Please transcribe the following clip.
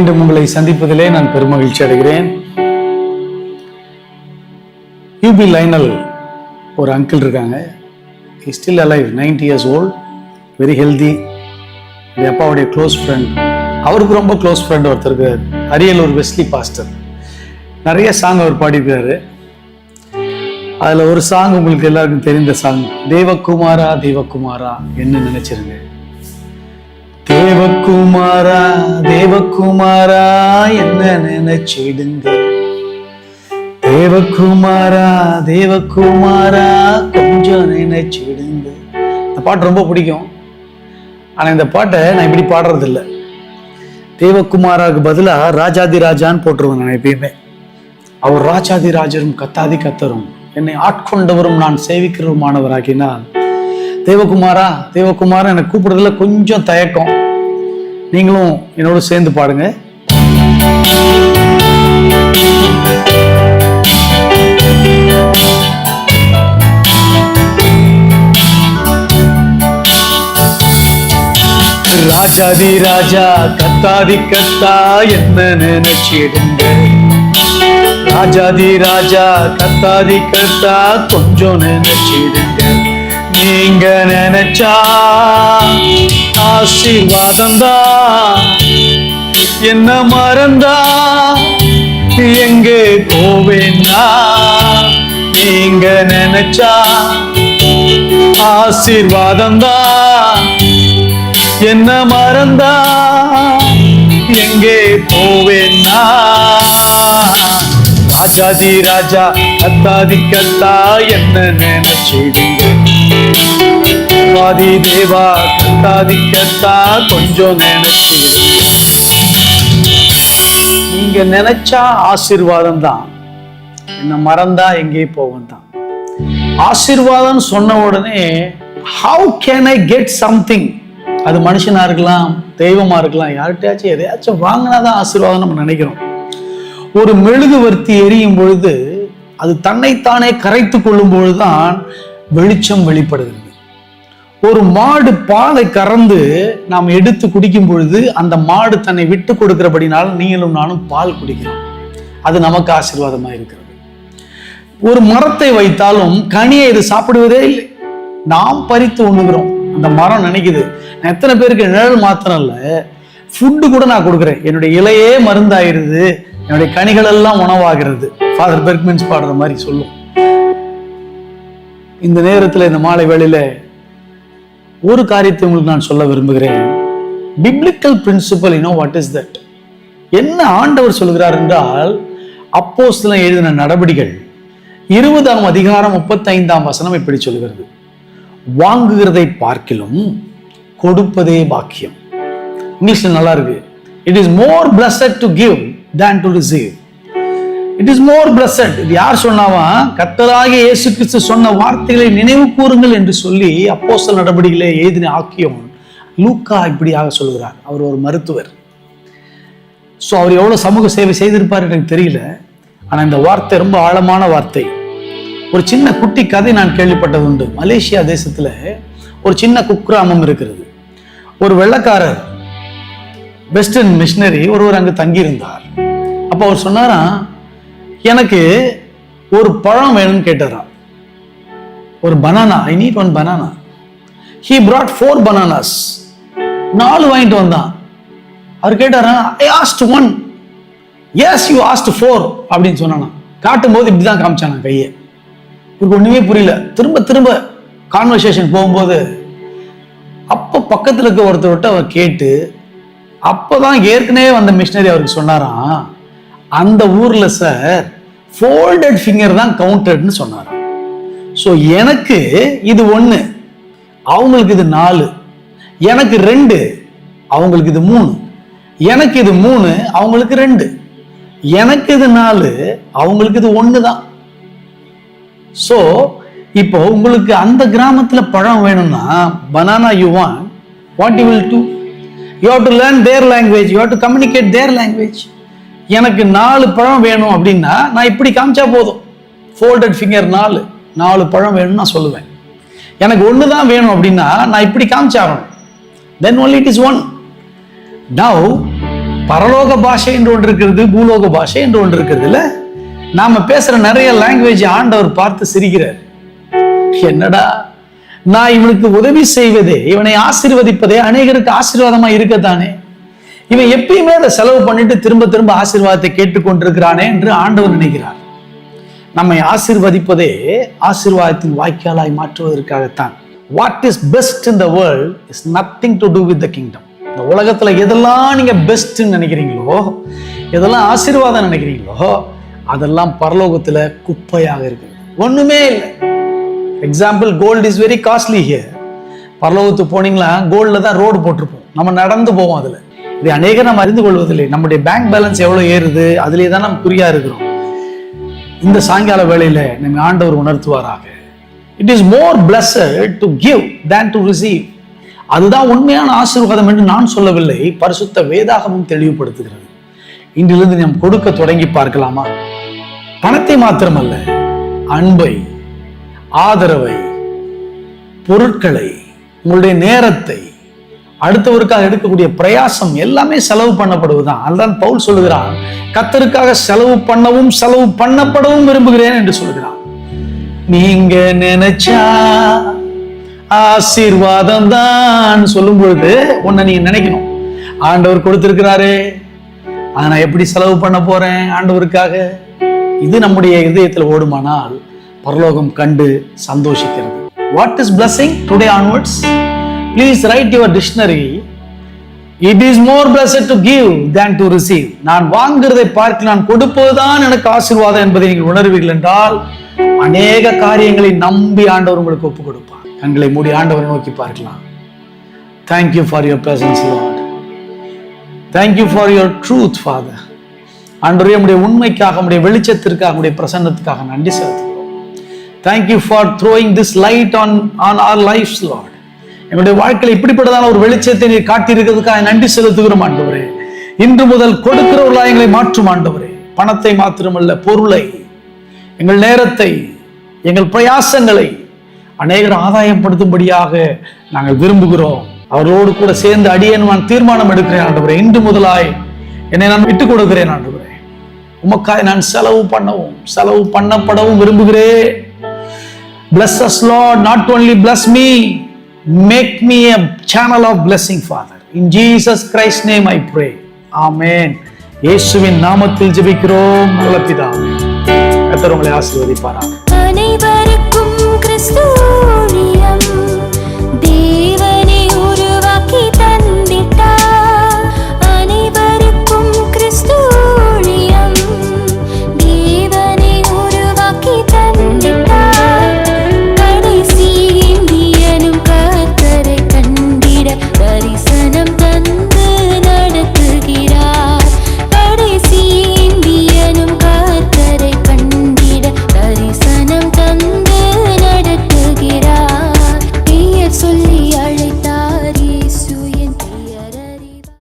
மீண்டும் உங்களை சந்திப்பதிலே நான் பெருமகிழ்ச்சி அடைகிறேன். யூபி லைனல் ஒரு அங்கிள் இருக்காங்க. he still alive, 90 years old, very healthy. என் அப்பாவுடைய க்ளோஸ் ஃப்ரெண்ட். அவருக்கு ரொம்ப க்ளோஸ் ஃப்ரெண்ட் ஒருத்தர் இருக்கார், அரியலூர் வெஸ்லி பாஸ்டர். நிறைய சாங் அவர் பாடியிருக்காரு. அதில் ஒரு சாங் உங்களுக்கு எல்லாருக்கும் தெரிந்த சாங், தேவகுமாரா தேவகுமாரா என்ன நினைச்சிருங்க. தேவகுமாரா தேவகுமாரா என்ன நினைச்சிடுங்க. தேவகுமாரா தேவகுமாரா கொஞ்சம் நினைச்சிடுங்க. இந்த பாட்டு ரொம்ப பிடிக்கும். ஆனால் இந்த பாட்டை நான் இப்படி பாடுறது இல்லை. தேவகுமாராவுக்கு பதிலாக ராஜாதி ராஜான்னு போட்டுருவேன் நான் எப்பயுமே. அவர் ராஜாதி ராஜரும் கத்தாதி கத்தரும் என்னை ஆட்கொண்டவரும் நான் சேவிக்கிறவருமானவராகினால் தேவகுமாரா தேவகுமாரா என்னை கூப்பிடுறதுல கொஞ்சம் தயக்கம். நீங்களும் என்னோட சேர்ந்து பாடுங்க. ராஜாதி ராஜா கத்தாதி கத்தா என்ன நினைச்சிடுங்க. ராஜாதி ராஜா கத்தாதி கத்தா கொஞ்சம் நினைச்சிடுங்க. நீங்க நினைச்சா ஆசீர்வாதந்தா, என்ன மறந்தா எங்கே போவேன்னா. நீங்க நினைச்சா ஆசீர்வாதந்தா, என்ன மறந்தா எங்கே போவேன்னா. ராஜாதி ராஜா கத்தாதி கத்தா என்ன நினைச்சிடுங்க. வாதி தேவா கத்தாதி கத்தா கொஞ்சம் நினைச்சிடுங்க. நீங்க நினைச்சா ஆசீர்வாதம் தான், என்ன மறந்தா எங்கே போவேன் தான். ஆசீர்வாதம் சொன்ன உடனே how can I get something? அது மனுஷனா இருக்கலாம், தெய்வமா இருக்கலாம், யார்கிட்டயாச்சும் எதையாச்சும் வாங்கினாதான் ஆசீர்வாதம் நம்ம நினைக்கிறோம். ஒரு மெழுகுவர்த்தி எரியும் பொழுது அது தன்னைத்தானே கரைத்து கொள்ளும் பொழுதுதான் வெளிச்சம் வெளிப்படுகிறது. ஒரு மாடு பாலை கறந்து நாம் எடுத்து குடிக்கும் பொழுது அந்த மாடு தன்னை விட்டு கொடுக்கிறபடினால நீங்களும் நானும் பால் குடிக்கிறோம். அது நமக்கு ஆசீர்வாதமா இருக்கிறது. ஒரு மரத்தை வைத்தாலும் கனியை இது சாப்பிடுவதே இல்லை, நாம் பறித்து உண்ணுகிறோம். அந்த மரம் நினைக்குது, நான் எத்தனை பேருக்கு நிழல் மாத்திரம் இல்ல, ஃபுட்டு கூட நான் கொடுக்குறேன், என்னுடைய இலையே மருந்தாயிருது, என்னுடைய கனிகள் எல்லாம் உணவாகிறது. ஃபாதர் பெர்க்மென்ஸ் பாடுற மாதிரி சொல்லும். இந்த நேரத்தில் இந்த மாலை வேளையில ஒரு காரியத்தை உங்களுக்கு நான் சொல்ல விரும்புகிறேன். Biblical principle, you know what is that? என்ன ஆண்டவர் சொல்கிறார் என்றால், அப்போஸ்தலர் எழுதின நடபடிகள் 20ஆம் அதிகாரம் 35ஆம் வசனம் இப்படி சொல்கிறது, வாங்குகிறதை பார்க்கிலும் கொடுப்பதே பாக்கியம். இங்கிலீஷ்ல நல்லா இருக்கு. It is more blessed to give than to receive. It is more blessed. இது யார் சொன்னாவா? கர்த்தராகிய இயேசு கிறிஸ்து சொன்ன வார்த்தைகளை நினைவு கூறுங்கள் என்று சொல்லி அப்போஸ்தலர் நடபடிகளை எழுதின ஆக்கியோன் லூக்கா இப்படியாக சொல்கிறார். அவர் ஒரு மருத்துவர். ஸோ அவர் எவ்வளவு சமூக சேவை செய்திருப்பார் எனக்கு தெரியல. ஆனால் இந்த வார்த்தை ரொம்ப ஆழமான வார்த்தை. ஒரு சின்ன குட்டி கதை நான் கேள்விப்பட்டது உண்டு. மலேசியா தேசத்துல ஒரு சின்ன குக்கிராமம் இருக்கிறது. ஒரு வெள்ளைக்காரர் வெஸ்டர்ன் மிஷனரி ஒருவர் அங்கு தங்கியிருந்தார். அப்போ அவர் சொன்னாராம், எனக்கு ஒரு பழம் வேணும்னு கேட்டாராம். ஒரு banana, I need one banana. He brought 4 bananas. 4 வாங்கிட்டு வந்தான். அவர் கேட்டாரா, ஐ asked 1. yes you asked 4 அப்படின்னு சொன்னானா. காட்டும் போது இப்படிதான் காமிச்சானா கையை. இவருக்கு ஒண்ணுமே புரியல. திரும்ப திரும்ப கான்வர்சேஷன் போகும்போது அப்ப பக்கத்துல இருக்க ஒருத்தர் அவர் கேட்டு, அப்பதான் ஏற்கனவே வந்த மிஷனரி அவருக்கு சொன்னாராம், அந்த ஊர்ல சார் ஃபோல்டட் ஃபிங்கர் தான் கவுண்டட்னு சொன்னாராம். ஸோ எனக்கு இது 1, அவங்களுக்கு இது 4, எனக்கு 2, அவங்களுக்கு இது 3, எனக்கு இது 3, அவங்களுக்கு 2, எனக்கு இது 4, அவங்களுக்கு இது 1 தான். ஸோ இப்போ உங்களுக்கு அந்த கிராமத்துல பழம் வேணும்னா, banana you want, what you will do, you have to learn their language, you have to communicate their language. எனக்கு 4 பழம் வேணும் அப்படின்னா நான் இப்படி காமிச்சா போதும், ஃபோல்டட் ஃபிங்கர் 4 பழம் வேணும்னு நான் சொல்லுவேன். எனக்கு 1 தான் வேணும் அப்படின்னா நான் இப்படி காமிச்சாகணும். then only it is 1. Now பரலோக பாஷை என்று ஒன்று இருக்கிறது, பூலோக பாஷை என்று ஒன்று இருக்கிறது இல்ல. நாம பேசுற நிறைய லாங்குவேஜ் ஆண்டவர் பார்த்து சிரிக்கிறார். என்னடா, நான் இவனுக்கு உதவி செய்வதே, இவனை ஆசீர்வதிப்பதே அநேகருக்கு ஆசீர்வாதமா இருக்கத்தானே, இவன் எப்பயுமே அதை செலவு பண்ணிட்டு திரும்ப திரும்ப ஆசீர்வாதத்தை கேட்டுக்கொண்டிருக்கிறானே என்று ஆண்டவர் நினைக்கிறார். நம்மை ஆசீர்வதிப்பதே ஆசீர்வாதத்தின் வாய்க்காலாய் மாற்றுவதற்காகத்தான். What is best in the world is nothing to do with the kingdom. இந்த உலகத்துல எதெல்லாம் நீங்க பெஸ்ட் நினைக்கிறீங்களோ, எதெல்லாம் ஆசீர்வாதம் நினைக்கிறீங்களோ, அதெல்லாம் பரலோகத்துல குப்பையாக இருக்குது, ஒண்ணுமே இல்லை. Example, gold is very costly here. பரலோகத்துக்கு போனீங்களா, கோல்ட்ல தான் ரோடு போட்டிருப்போம், நம்ம நடந்து போவோம். அதுல இது அநேகம் நம்ம அறிந்து கொள்வதில்லை. நம்முடைய பேங்க் பேலன்ஸ் எவ்வளவு ஏறுது, அதுலேயே தான் நம்ம குறியா இருக்கிறோம். இந்த சாயங்கால வேளையில நம்ம ஆண்டவர் உணர்த்துவாராக. It is more blessed to give than to receive. அதுதான் உண்மையான ஆசீர்வாதம் என்று நான் சொல்லவில்லை, பரிசுத்த வேதாகமும் தெளிவுபடுத்துகிறது. இன்றிலிருந்து நாம் கொடுக்க தொடங்கி பார்க்கலாமா? பணத்தை மாத்திரமல்ல, அன்பை, ஆதரவை, பொருட்களை, உங்களுடைய நேரத்தை, அடுத்தவருக்காக எடுக்கக்கூடிய பிரயாசம் எல்லாமே செலவு பண்ணப்படுவதுதான். அதுதான் பவுல் சொல்லுகிறான், கர்த்தருக்காக செலவு பண்ணவும் செலவு பண்ணப்படவும் விரும்புகிறேன் என்று சொல்லுகிறான். நீங்க நினைச்சா ஆசீர்வாதம் தான் சொல்லும் பொழுது உன்னை நீங்க நினைக்கணும், ஆண்டவர் கொடுத்திருக்கிறாரே, அதை நான் எப்படி செலவு பண்ண போறேன் ஆண்டவருக்காக. இது நம்முடைய இதயத்தில் ஓடுமானால் பரலோகம் கண்டு சந்தோஷிக்கிறது. What is blessing today onwards? Please write your dictionary. It is more blessed to give than to receive. நான் வாங்குறதை பார்க்க நான் கொடுப்பதுதான் எனக்கு ஆசீர்வாதம் என்பதை நீங்கள் உணர்வீர்கள் என்றால் அநேக காரியங்களை நம்பி ஆண்டவர் உங்களுக்கு ஒப்பு கொடுப்பார். கண்களை மூடி ஆண்டவரை நோக்கி பார்க்கலாம். Thank you for your presence, Lord. Thank you for your truth, Father. ஆண்டவரே, உம்முடைய உண்மைக்காக, உம்முடைய வெளிச்சத்திற்காக, உம்முடைய பிரசன்னத்துக்காக நன்றி செலுத்துகிறோம். Thank you for throwing this light on our lives, Lord. எங்களுடைய வாழ்க்கையில் இப்படிப்பட்டதான ஒரு வெளிச்சத்தை நீர் காட்டியிருக்கிறதுக்காக நன்றி செலுத்துகிறோம் ஆண்டவரே. இன்று முதல் கொடுக்கிறவர்களாக எங்களை மாற்றும் ஆண்டவரே. பணத்தை மாத்திரமல்ல, பொருளை, எங்கள் நேரத்தை, எங்கள் பிரயாசங்களை அநேகர் ஆதாயப்படுத்தும்படியாக நாங்கள் விரும்புகிறோம். அவர்களோடு கூட சேர்ந்து அடியேன் நான் தீர்மானம் எடுக்கிறேன் ஆண்டவரே. இன்று முதலாய் என்னை நான் விட்டுக் கொடுக்கிறேன் ஆண்டவரே. உமக்காய் நான் செலவு பண்ணவும் செலவு பண்ணப்படவும் விரும்புகிறேன். Bless us, Lord. Not only bless me, make me a channel of blessing, Father. In Jesus Christ's name I pray. Amen. இயேசுவின் நாமத்தில் ஜெபிக்கிறோம் நல்ல பிதாவே. கர்த்தர் உங்களை ஆசீர்வதிப்பாராக. அனைவருக்கும் கிறிஸ்து